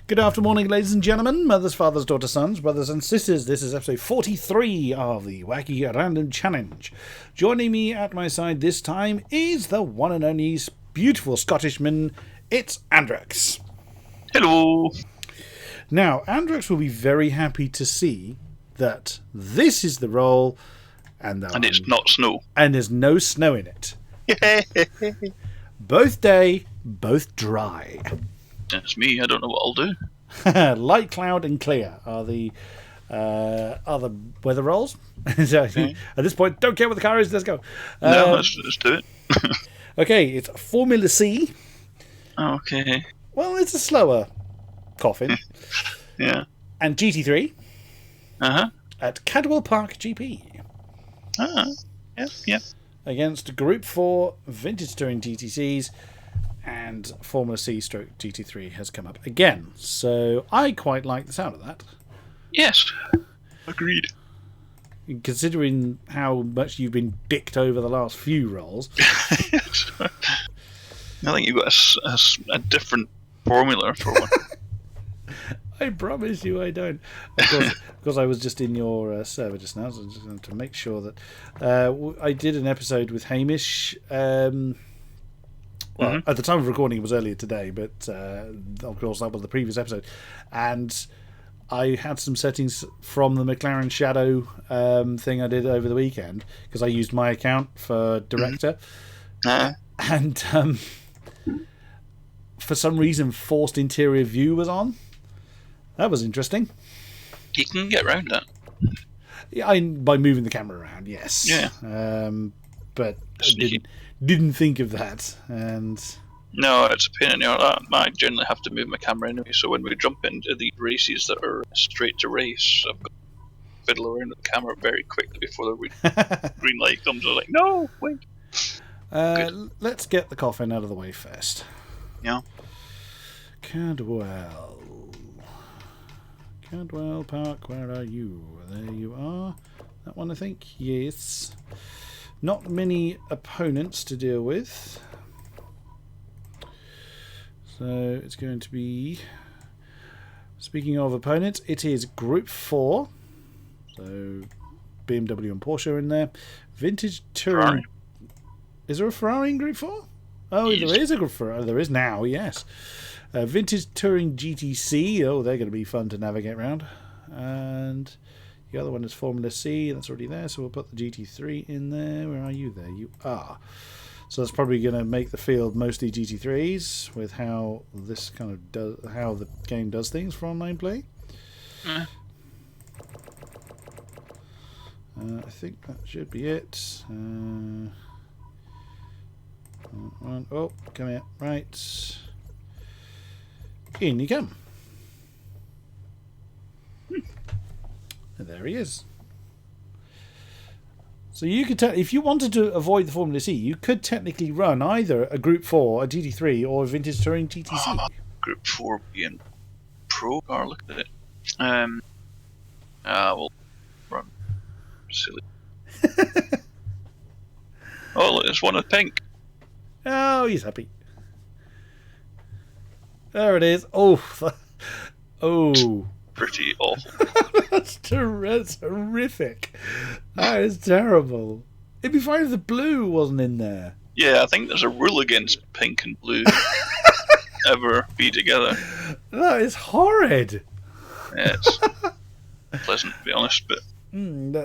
Good afternoon, ladies and gentlemen, mothers, fathers, daughters, sons, brothers and sisters. This is episode 43 of the Wacky Random Challenge. Joining me at my side this time is the one and only beautiful Scottishman. It's Andrex. Hello. Now, Andrex will be very happy to see that this is the roll, and it's not snow. And there's no snow in it. Both day, both dry. That's me. I don't know what I'll do. Light, cloud, and clear are the weather rolls. So, at this point, don't care what the car is. Let's go. No, let's do it. Okay, it's Formula C. Okay. Well, it's a slower coffin. Yeah. And GT3. Uh-huh. At Cadwell Park GP. Yeah. Against Group 4 Vintage Touring GTCs. And Formula C stroke GT3 has come up again. So I quite like the sound of that. Yes. Agreed. Considering how much you've been dicked over the last few rolls. Yes. I think you've got a different formula for one. I promise you I don't. Of course, I was just in your server just now, so I just wanted to make sure that I did an episode with Hamish. Well, at the time of recording, it was earlier today, but of course that was the previous episode, and I had some settings from the McLaren Shadow thing I did over the weekend because I used my account for Director, and for some reason, forced interior view was on. That was interesting. You can get around that. Yeah, by moving the camera around, yes. Yeah. But I didn't think of that, and no, it's a pain in the arse. I generally have to move my camera anyway, so when we jump into the races that are straight to race, I've got to fiddle around with the camera very quickly before the green light comes. I'm like, no, wait. Let's get the coffin out of the way first. Yeah. Cadwell Park, where are you? There you are. That one, I think. Yes. Not many opponents to deal with. So it's going to be... Speaking of opponents, it is Group 4. So BMW and Porsche are in there. Vintage Touring... Ferrari. Is there a Ferrari in Group 4? Oh, yes. There is a Group 4. There is now, yes. Vintage Touring GTC. Oh, they're going to be fun to navigate around. And... the other one is Formula C, that's already there, so we'll put the GT3 in there. Where are you? There you are. So that's probably going to make the field mostly GT3s with how this kind of does, how the game does things for online play. I think that should be it. Oh, come here. Right. In you come. And there he is. So you could, if you wanted to avoid the Formula C, you could technically run either a Group 4, a GT3, or a Vintage Touring GTC. Group 4 being pro car, look at it. We'll run. Silly. Oh, look, there's one with pink. Oh, he's happy. There it is. Oh. Oh. Pretty awful. That's horrific. That is terrible. It'd be fine if the blue wasn't in there. Yeah, I think there's a rule against pink and blue ever be together. That is horrid. Yeah, it's pleasant to be honest, but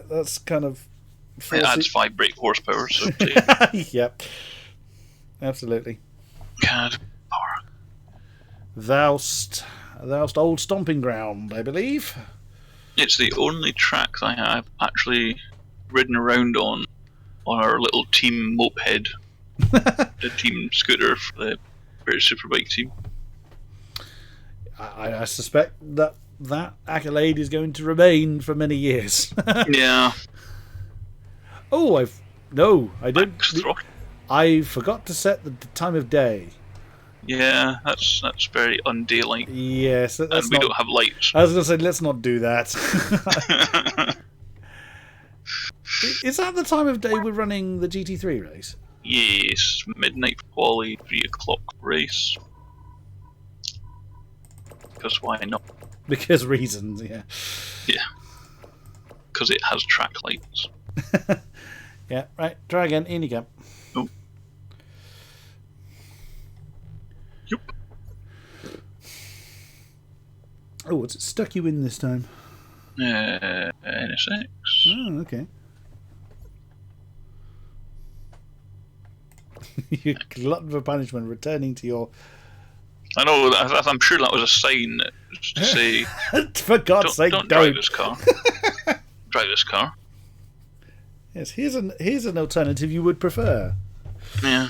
that's kind of... it adds 5 brake horsepower, so yep. Absolutely. God, power. Thou'st old stomping ground, I believe. It's the only track I have actually ridden around on our little team moped, the team scooter for the British Superbike team. I suspect that accolade is going to remain for many years. Yeah. Oh, I didn't. I forgot to set the time of day. Yeah, that's very undaylight. Yes, and we don't have lights. I was going to say, let's not do that. Is that the time of day we're running the GT3 race? Yes, midnight quali, 3 o'clock race. Because why not? Because reasons, yeah. Yeah. Because it has track lights. Yeah, right. Try again. In you go. Oh. Yep. Oh, what's it stuck you in this time? NSX. Oh, okay. You're glutton for punishment, returning to your... I know, I'm sure that was a sign to say... For God's sake, don't drive this car. Drive this car. Yes, here's an alternative you would prefer. Yeah.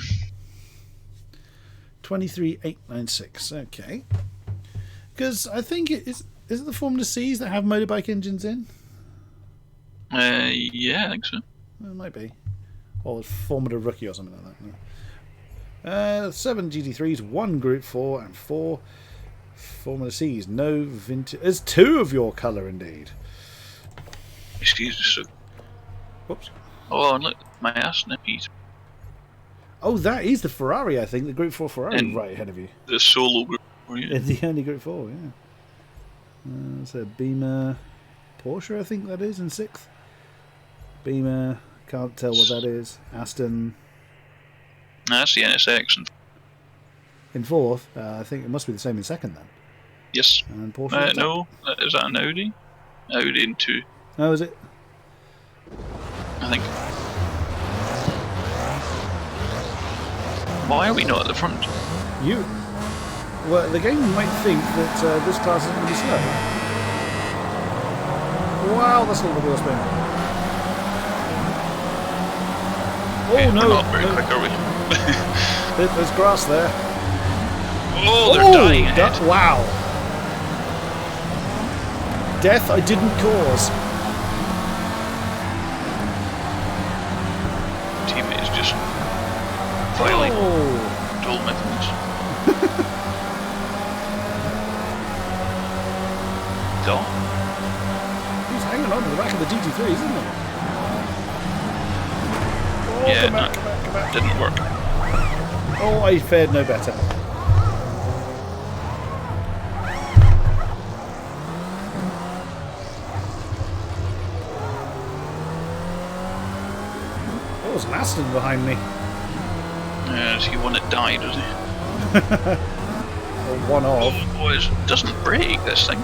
23896. Okay. Because I think is it the Formula Cs that have motorbike engines in? Yeah, I think so. It might be. Or Formula Rookie or something like that. No. 7 GT3s, 1 Group 4, and 4 Formula Cs. No vintage. There's 2 of your colour, indeed. Excuse me, so... Whoops. Oh, and look, my ass nippies. Oh, that is the Ferrari, I think. The Group 4 Ferrari right ahead of you. The solo Group 4, yeah. The only Group 4, yeah. It's a Beamer Porsche, I think that is, in 6th. Beamer, can't tell what that is. Aston... That's the NSX. In 4th, I think it must be the same in 2nd then. Yes. And Porsche. No, is that an Audi? Audi in 2. Oh, is it? I think. Why are we not at the front? Well, the game might think that this class is going to be slow. Wow, that's a little wheel spin. Oh no! We're not very quick, are we? There's grass there. Oh, they're dying ahead. Wow. Death I didn't cause. Teammate is just violating dual methods. Go. He's hanging on to the back of the GT3, isn't he? Oh, Yeah, come back. Didn't work. Oh, I fared no better. Oh, there's an Aston behind me. Is he one that died, is he? Or one of. Oh, it doesn't break, this thing.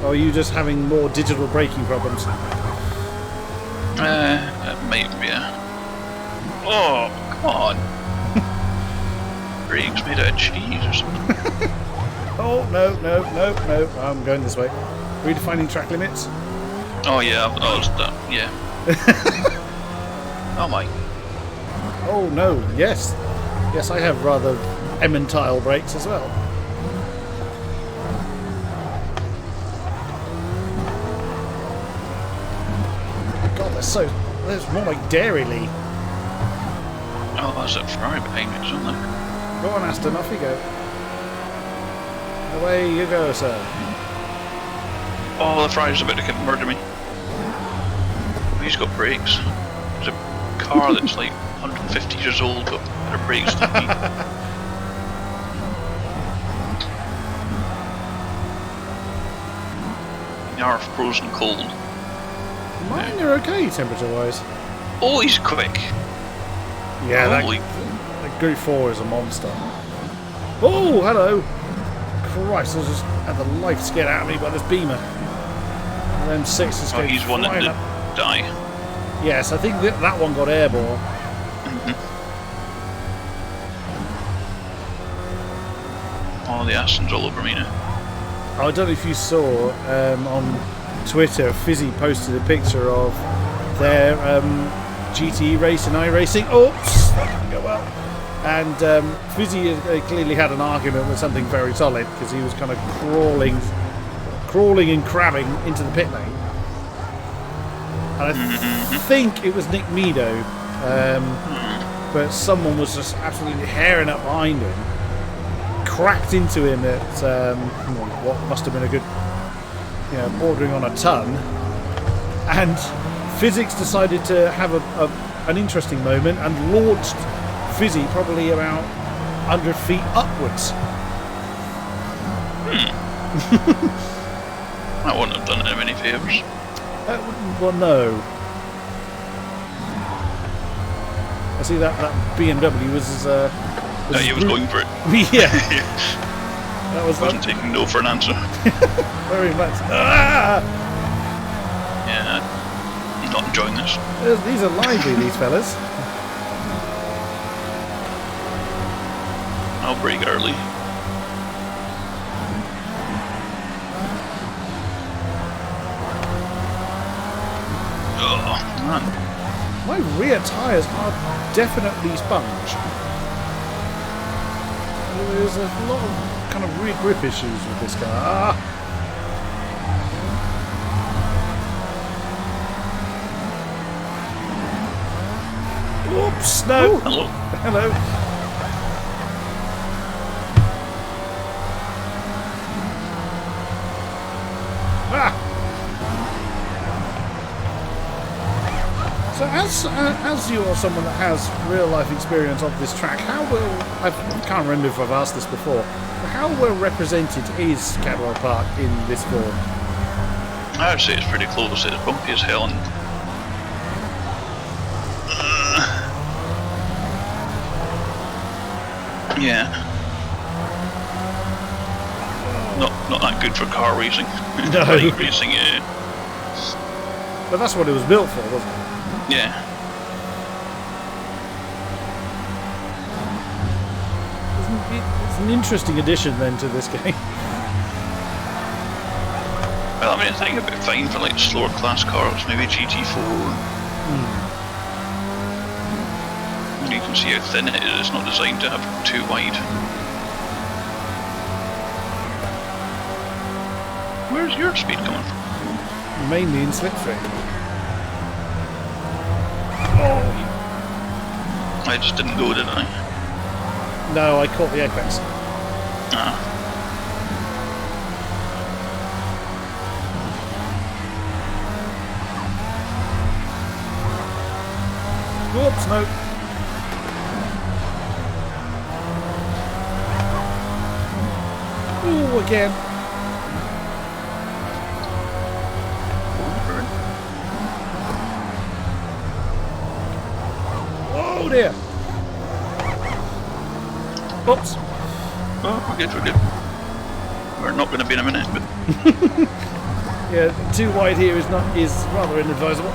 Or are you just having more digital braking problems? Maybe, yeah. Oh, come on. Brakes made out of cheese or something. Oh, no. I'm going this way. Redefining track limits. Oh, yeah, yeah. Oh, my. Oh, no, yes. Yes, I have rather Emmentile brakes as well. God, there's more like Dairyly. Oh, there's a Ferrari behind me, isn't there? Go on, Aston, off you go. Away you go, sir. Oh, the Ferrari's about to murder me. He's got brakes. There's a car that's like 150 years old got better brakes than me. They are frozen cold. Mine are okay, temperature-wise. Oh, he's quick. Yeah, that Group 4 is a monster. Oh, hello. Christ, I just had the life scared out of me by this Beamer. And then 6 is going he's one that did die. Yes, I think that one got airborne. Oh, the Aston's all over me now. I don't know if you saw on Twitter, Fizzy posted a picture of their GT race and iRacing. Oops, that didn't go well. And Fizzy clearly had an argument with something very solid because he was kind of crawling and crabbing into the pit lane. And I think it was Nick Meadow, but someone was just absolutely herring up behind him, cracked into him at what must have been a good, bordering on a ton. And Physics decided to have an interesting moment and launched Fizzy probably about 100 feet upwards. I wouldn't have done him any favours. Well, no. I see that BMW was He was going for it. Yeah. That was Wasn't taking no for an answer. very much. Ah! Yeah, I'm not enjoying this. These are lively, these fellas. I'll brake early. Oh, man. My rear tyres are definitely sponge. There's a lot of kind of rear grip issues with this car. Ah! Oops, no. Oh, hello. Hello. Ah. So as you are someone that has real life experience of this track, how well, I can't remember if I've asked this before, but how well represented is Cadwell Park in this form? I would say it's pretty close. It's bumpy as hell, and yeah, not that good for car racing. No. Bike racing, yeah. But that's what it was built for, wasn't it? Yeah. It's an interesting addition then to this game. Well, I mean, I think it'd be fine for like slower class cars, maybe GT4. And you can see how thin it is. It's not designed to have too wide. Where's your speed coming from? Mainly in slipstream. I just didn't go, did I? No, I caught the apex. Ah. Whoops, no. Ooh, again. Oh dear. Oops. Oh, we're good, we're good. We're not going to be in a minute, but Yeah, too wide here is rather inadvisable.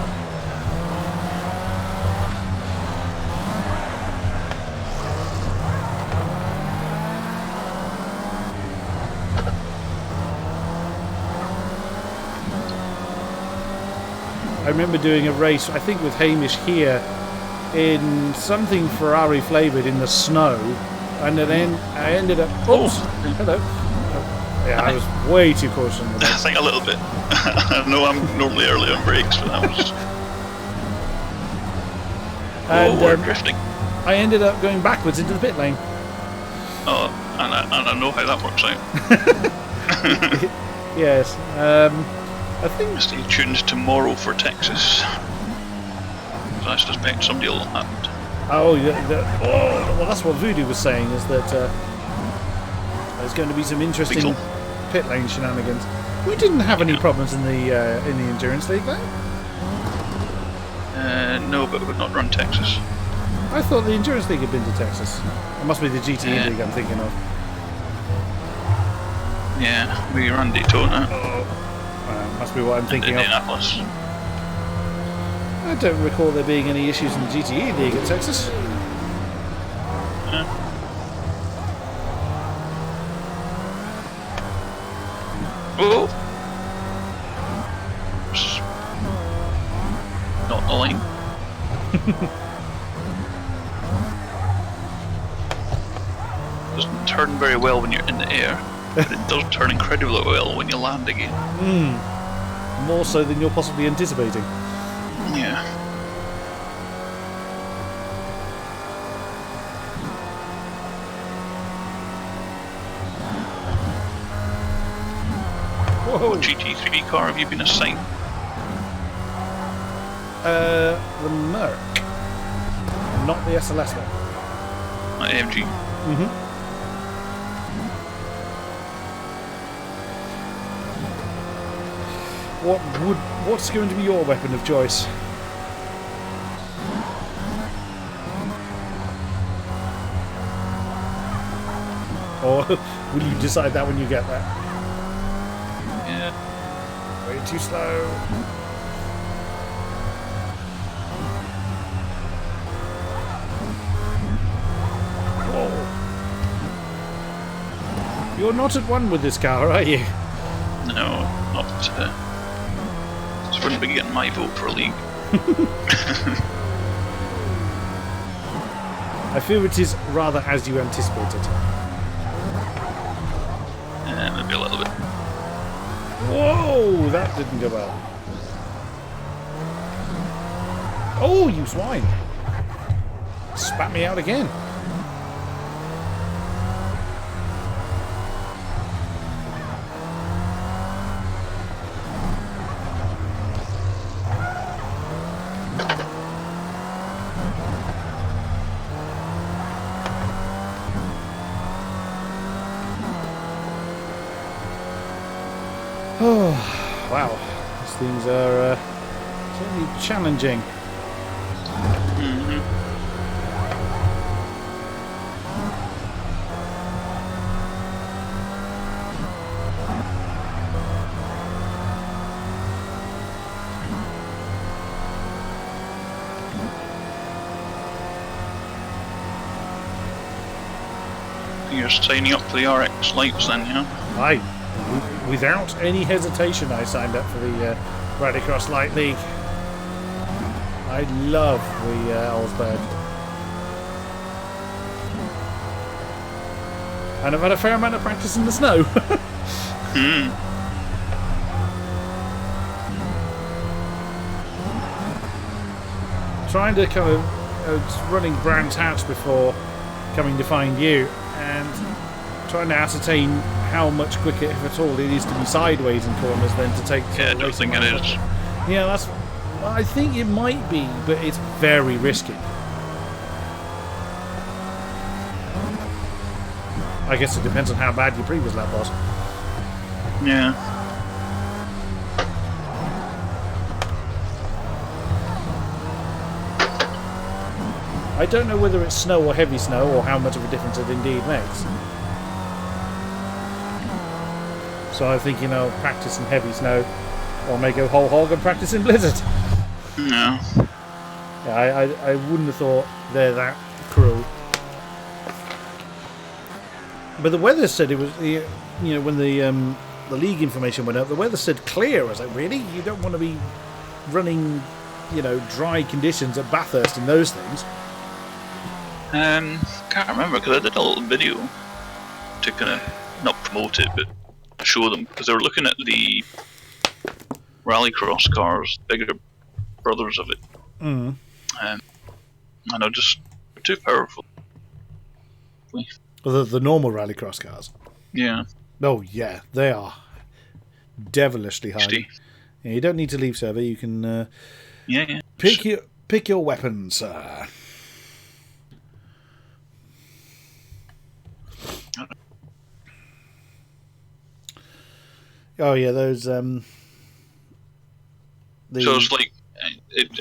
I remember doing a race, I think with Hamish here, in something Ferrari flavoured in the snow, and then I ended up. Oops! Hello. Yeah, I was way too cautious on the I brakes. think a little bit. I know I'm normally early on brakes, but that was. And we're drifting. I ended up going backwards into the pit lane. Oh, and I know how that works out. Yes. I think. Stay tuned tomorrow for Texas. I suspect somebody will have it. Oh, well, that's what Voodoo was saying, is that there's going to be some interesting pit lane shenanigans. We didn't have any problems in the Endurance League, though. No, but we've not run Texas. I thought the Endurance League had been to Texas. It must be the GTE League I'm thinking of. Yeah, we ran Daytona. Must be what I'm thinking of. Indianapolis. I don't recall there being any issues in the GTE League at Texas. Yeah. Oh! Not the line. Doesn't turn very well when you're in the air, but it does turn incredibly well when you land again. More so than you're possibly anticipating. Yeah. Whoa! What GT3 car have you been assigned? The Merc. Not the SLS one. AMG. What's going to be your weapon of choice? Or will you decide that when you get there? Yeah. Way too slow. Whoa. You're not at one with this car, are you? No, not. This wouldn't be getting my vote for a league. I fear it is rather as you anticipated. Maybe a little bit. Whoa, that didn't go well. Oh, you swine. Spat me out again. Oh, wow. These things are certainly challenging. Mm-hmm. You're signing up for the RX lights then, yeah? Without any hesitation, I signed up for the Rallycross Light League. I love the Olsberg. And I've had a fair amount of practice in the snow. Trying to kind of running Brands Hatch before coming to find you, and trying to ascertain how much quicker, if at all, it is to be sideways in corners than to take. Yeah, I don't think it is. Yeah, that's. I think it might be, but it's very risky. I guess it depends on how bad your previous lap was. Yeah. I don't know whether it's snow or heavy snow, or how much of a difference it indeed makes. So I think, practice in heavy snow, or may go whole hog and practice in blizzard. No. Yeah, I wouldn't have thought they're that cruel. But the weather said it was, when the league information went up, the weather said clear. I was like, really? You don't want to be running, dry conditions at Bathurst and those things? Can't remember, because I did a little video to kind of not promote it, but show them, because they were looking at the rallycross cars, bigger brothers of it. And they're just too powerful. Well, the normal rallycross cars. Yeah. Oh yeah, they are devilishly high. Yeah, you don't need to leave server. You can pick your weapons, sir. Oh yeah, those. So it's like,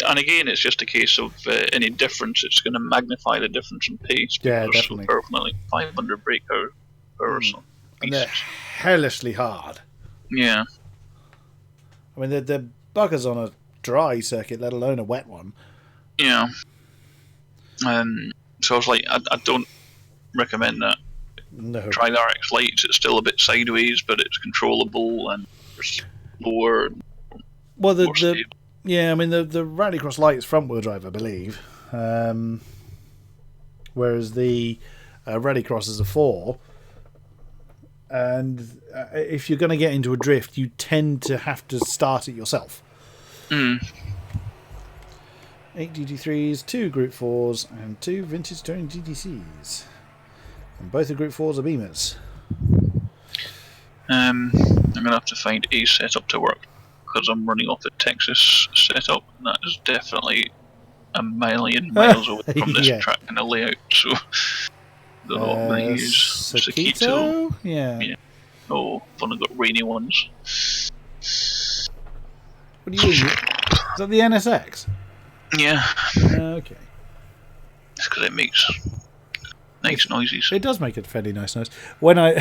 and again, it's just a case of any difference. It's going to magnify the difference in pace. Yeah, definitely. So powerful, like 500 brake power or something. And they're hellishly hard. Yeah. I mean, they're buggers on a dry circuit, let alone a wet one. Yeah. So I was like, I don't recommend that. No. Try the RX lights. It's still a bit sideways, but it's controllable and there's lower. Well, the Rallycross Light's front wheel drive, I believe, whereas the Rallycross is a 4. And if you're going to get into a drift, you tend to have to start it yourself. 8 GT3s, 2 Group 4s, and 2 Vintage Touring GTCs. And both the Group 4s are Beamers. I'm going to have to find a setup to work, because I'm running off the Texas setup, and that is definitely a million miles away from this track and the layout, so don't know what I'm going to use. Sakito? Yeah. Oh, I've only got rainy ones. What do you mean? Is that the NSX? Yeah. Okay. It's because it makes nice noises. It does make a fairly nice noise. When I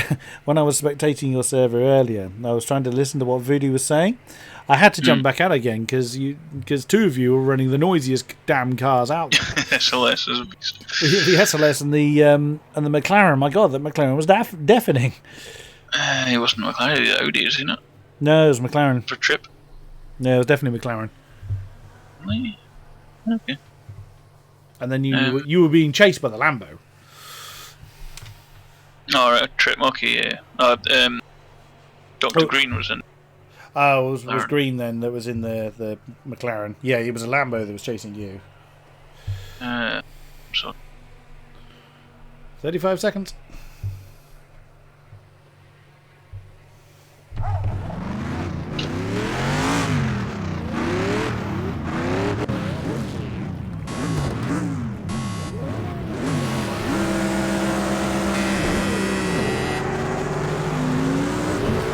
was spectating your server earlier, I was trying to listen to what Voodoo was saying. I had to jump back out again because two of you were running the noisiest damn cars out. SLS is a beast. The SLS and the McLaren. My God, that McLaren was deafening. It wasn't McLaren, the Audi, isn't it? No, it was McLaren. For trip? No, it was definitely McLaren. Really? Okay. And then you were being chased by the Lambo. Alright, trip, okay, yeah. Dr. Green was in. Oh, it was Green then that was in the McLaren. Yeah, it was a Lambo that was chasing you. So 35 seconds.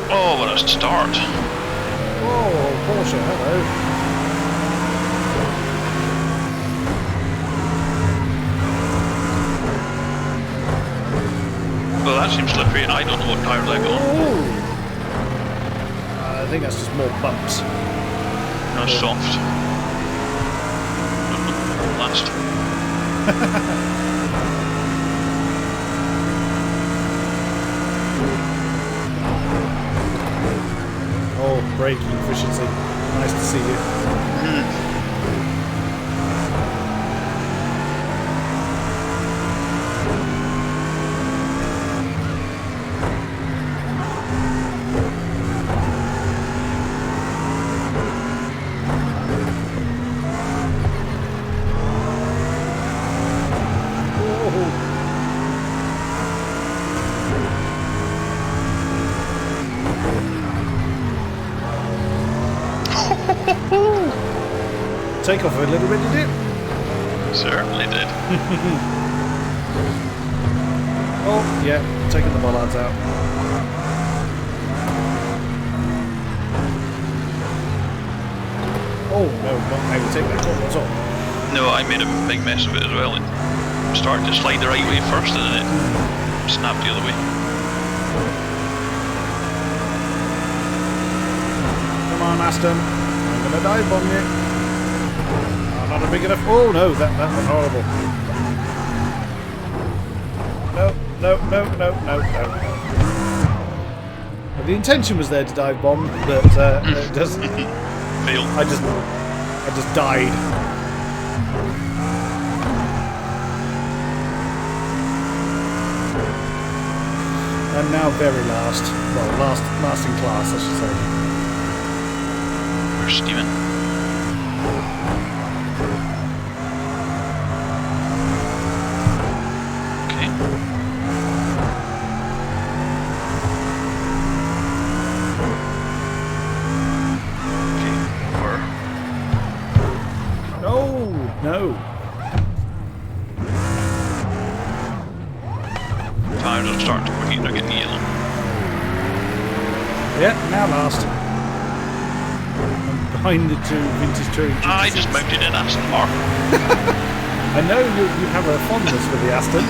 Oh, what a start. Oh, Porsche, hello. Well, that seems slippery, and I don't know what tyre they're on. I think that's just more bumps. No, soft. Last. Oh, braking efficiency. Nice to see you. Take off a little bit, did it? Certainly did. Oh, yeah, taking the bollards out. Oh, no, not maybe take that corner at all. No, I made a big mess of it as well. It started to slide the right way first, and then it snapped the other way. Come on, Aston. I'm going to dive bomb you. Not a big enough. Oh no, that was horrible. No. Well, the intention was there to dive bomb, but it just failed. I just died. I'm now very last. Well, last in class, I should say. We're steaming. No. Tires are starting to overheat, they're getting yellow. Yeah, now last. I'm behind the two vintage touring GT6s. I just mounted an Aston Martin. I know you have a fondness for the Aston.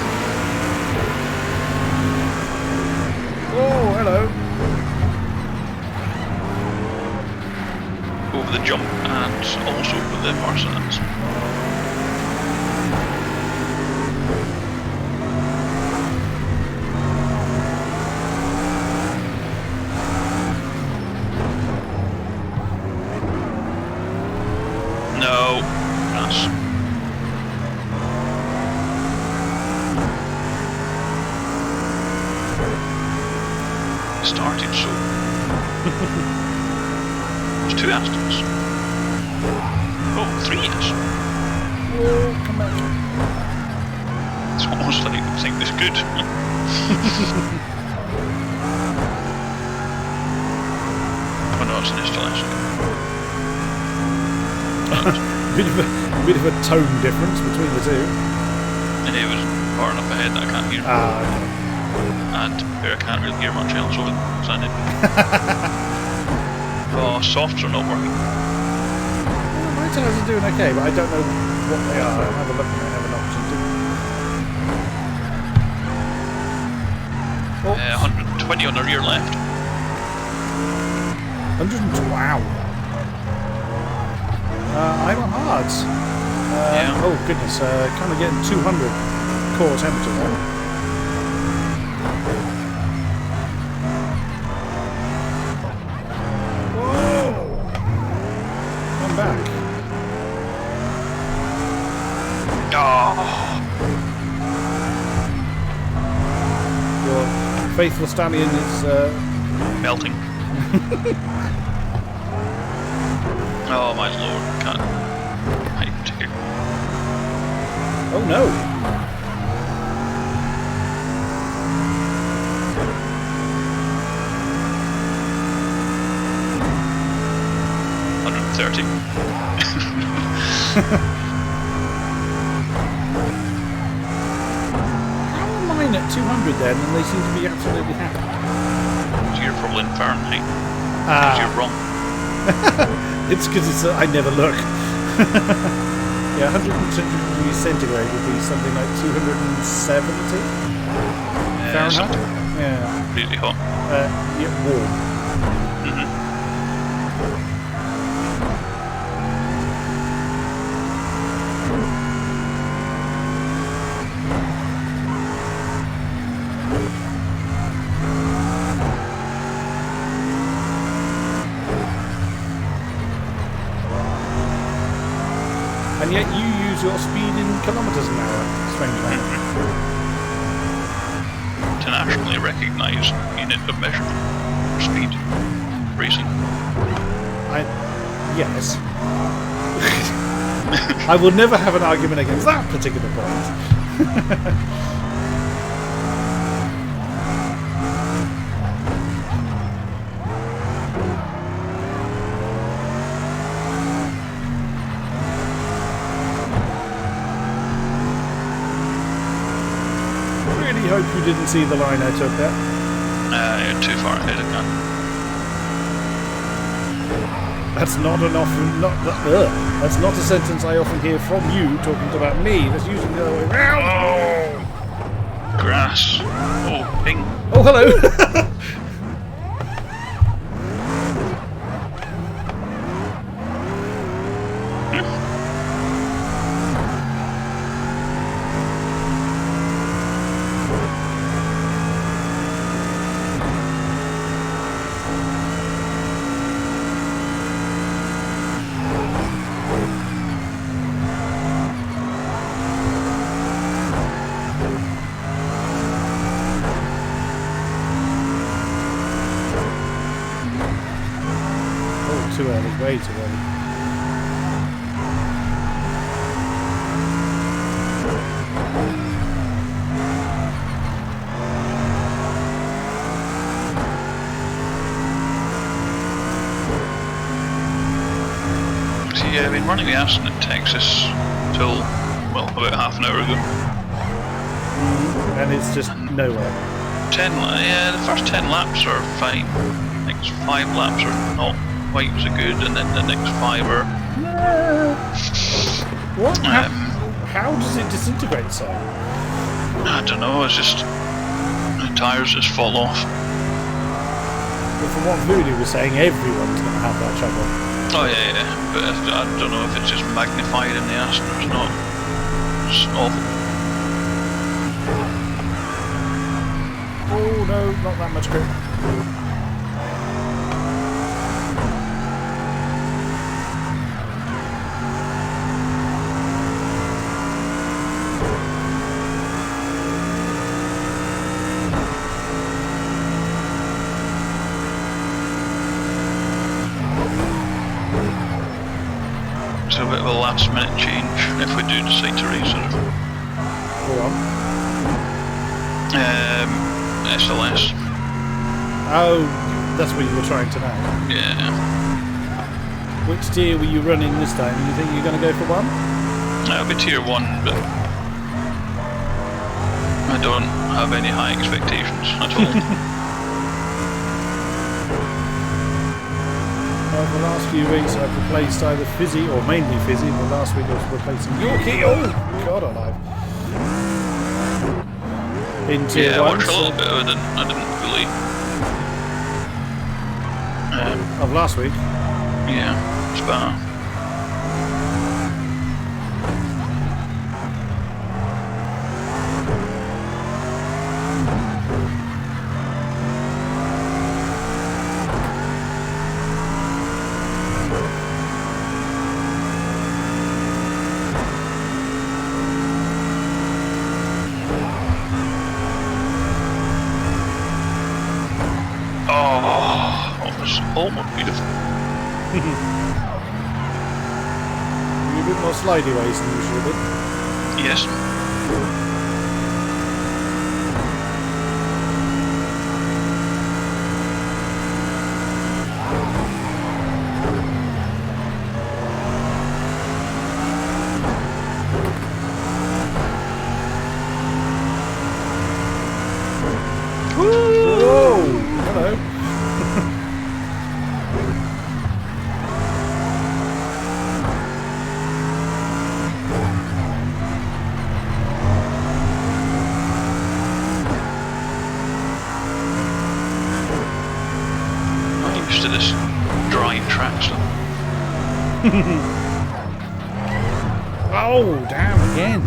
Oh, hello. Over the jump and also over the Parsons. No, that's started so. There's two Astons. Oh, three Astons. Oh, come back. It's almost like I think this good. Oh no, it's an installation. bit of a tone difference between the two. And it was far enough ahead that I can't hear. Okay. And I can't really hear much else over the sign. Oh, softs are not working. tyres are doing okay, but I don't know what they are. I'll have a look when I have an option to. 120 on the rear left. 120. Wow. I'm on hards. Yeah. Oh goodness, kind of getting 200 core temperature there. Whoa! I'm back. Oh. Your faithful stallion is Melting. Oh my lord, can't. Oh no! $130. How am mine at 200 then, and they seem to be absolutely happy? So you're probably in Fahrenheit. Ah. You're wrong. It's because it's I never look. Yeah, 100 degrees centigrade would be something like 270 Fahrenheit. Yeah. Really hot. Yeah, warm. And yet you use your speed in kilometres an hour, strangely. Internationally recognised unit of measure for speed racing. Yes. I will never have an argument against that particular point. I hope you didn't see the line I took there. You're too far ahead of that. That's not an often that's not a sentence I often hear from you talking about me. That's usually the other way around. Oh, grass. Oh, ping. Oh, hello. Too early, way too early. See, I've been running the Aston in Texas till, well, about half an hour ago. And it's just nowhere. Yeah, the first 10 laps are fine. Next 5 laps are not quite so good, and then the next 5 are... What? How does it disintegrate so? I don't know, it's just... the tyres just fall off. But from what Voodoo was saying, everyone's going to have that trouble. Oh yeah, but I don't know if it's just magnified in the Aston or not. It's awful. Oh no, not that much grip. It's a bit of a last minute change if we do decide to race it. Go on. SLS. Oh, that's what you were trying to know. Yeah. Which tier were you running this time? You think you're going to go for one? I'll be tier 1, but I don't have any high expectations at all. the last few weeks I've replaced either Fizzy or mainly Fizzy, but last week I was replacing Yorkie. Oh, God alive. In tier Yeah, I 1. watched a little bit of it and I didn't fully. Of last week? Yeah, it's better. Almost beautiful. You're a bit more slidey ways than usual, bit. Yes. Whoa! Hello. To this dry track stuff. Oh, damn, again.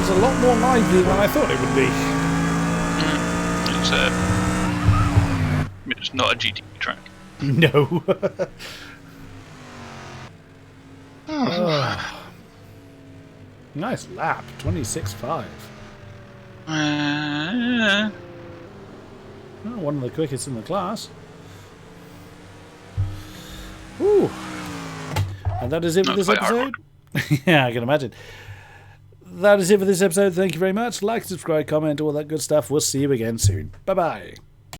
A lot more lively than I thought it would be. It's not a GT track. No. Oh. Nice lap, 26.5. Oh, one of the quickest in the class. Ooh. And that is it for this episode. Yeah, I can imagine. That is it for this episode. Thank you very much. Like, subscribe, comment, all that good stuff. We'll see you again soon. Bye-bye.